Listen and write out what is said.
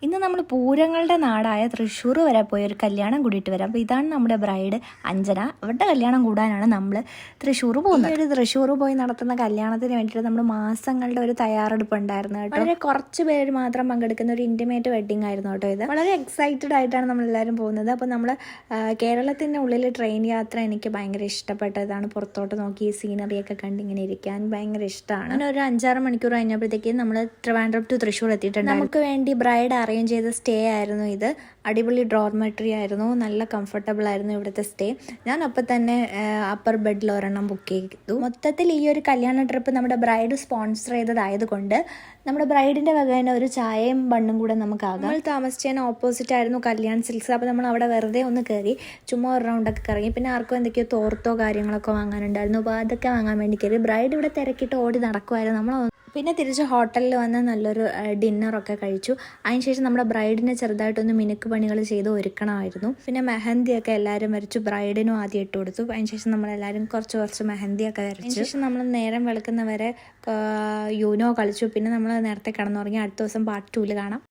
ഇന്ന് നമ്മൾ പൂരങ്ങളുടെ നാടായ തൃശ്ശൂർ വരെ പോയി ഒരു കല്യാണം കൂടിയിട്ട് വരാം. അപ്പോൾ ഇതാണ് നമ്മുടെ ബ്രൈഡ് അഞ്ജന. അവരുടെ കല്യാണം കൂടാനാണ് നമ്മൾ തൃശ്ശൂർ പോകുന്നത്. ഒരു തൃശ്ശൂർ പോയി നടത്തുന്ന കല്യാണത്തിന് വേണ്ടിയിട്ട് നമ്മൾ മാസങ്ങളുടെ ഒരു തയ്യാറെടുപ്പ് ഉണ്ടായിരുന്നു കേട്ടോ. വളരെ കുറച്ച് പേര് മാത്രം പങ്കെടുക്കുന്ന ഒരു ഇൻറ്റിമേറ്റ് വെഡിങ് ആയിരുന്നു കേട്ടോ ഇത്. വളരെ എക്സൈറ്റഡ് ആയിട്ടാണ് നമ്മളെല്ലാവരും പോകുന്നത്. അപ്പോൾ നമ്മൾ കേരളത്തിൻ്റെ ഉള്ളിൽ ട്രെയിൻ യാത്ര എനിക്ക് ഭയങ്കര ഇഷ്ടപ്പെട്ടതാണ്. പുറത്തോട്ട് നോക്കി ഈ സീനറിയൊക്കെ കണ്ട് ഇങ്ങനെ ഇരിക്കാൻ ഭയങ്കര ഇഷ്ടമാണ്. അങ്ങനെ ഒരു 5-6 മണിക്കൂർ കഴിഞ്ഞപ്പോഴത്തേക്കും നമ്മൾ ട്രിവാൻഡ്രം ടു തൃശ്ശൂർ എത്തിയിട്ടുണ്ട്. നമുക്ക് വേണ്ടി ബ്രൈഡ് അറേഞ്ച് ചെയ്ത സ്റ്റേ ആയിരുന്നു ഇത്. അടിപൊളി ഡോർമെട്രി ആയിരുന്നു, നല്ല കംഫർട്ടബിൾ ആയിരുന്നു ഇവിടുത്തെ സ്റ്റേ. ഞാൻ അപ്പം തന്നെ അപ്പർ ബെഡിൽ ഒരെണ്ണം ബുക്ക് ചെയ്തു. മൊത്തത്തിൽ ഈ ഒരു കല്യാണ ട്രിപ്പ് നമ്മുടെ ബ്രൈഡ് സ്പോൺസർ ചെയ്തതായതുകൊണ്ട് നമ്മുടെ ബ്രൈഡിൻ്റെ വക തന്നെ ഒരു ചായയും ബണ്ണും കൂടെ നമുക്കാകാം. നമ്മൾ താമസിച്ചതിന് ഓപ്പോസിറ്റ് ആയിരുന്നു കല്യാൺ സിൽക്സ്. അപ്പോൾ നമ്മൾ അവിടെ വെറുതെ ഒന്ന് കയറി ചുമ്മാ ഒരു റൗണ്ടൊക്കെ കറങ്ങി. പിന്നെ ആർക്കും എന്തൊക്കെയോ തോർത്തോ കാര്യങ്ങളൊക്കെ വാങ്ങാനുണ്ടായിരുന്നു. അപ്പോൾ അതൊക്കെ വാങ്ങാൻ വേണ്ടി കയറി. ബ്രൈഡ് ഇവിടെ തിരക്കിട്ട് ഓടി നടക്കുമായിരുന്നു. നമ്മൾ പിന്നെ തിരിച്ച് ഹോട്ടലിൽ വന്ന് നല്ലൊരു ഡിന്നറൊക്കെ കഴിച്ചു. അതിനുശേഷം നമ്മുടെ ബ്രൈഡിനെ ചെറുതായിട്ടൊന്ന് മിനുക്ക് പണികൾ ചെയ്ത് ഒരുക്കണമായിരുന്നു. പിന്നെ മെഹന്തിയൊക്കെ എല്ലാവരും വരച്ചു. ബ്രൈഡിനും ആദ്യം ഇട്ട് കൊടുത്തു. അതിനുശേഷം നമ്മളെല്ലാവരും കുറച്ച് മെഹന്തിയൊക്കെ വരച്ചു. അതിനുശേഷം നമ്മൾ നേരം വെളുക്കുന്നവരെ യൂനോ കളിച്ചു. പിന്നെ നമ്മൾ നേരത്തെ കിടന്നുറങ്ങി. അടുത്ത ദിവസം പാർട്ട് 2 കാണാം.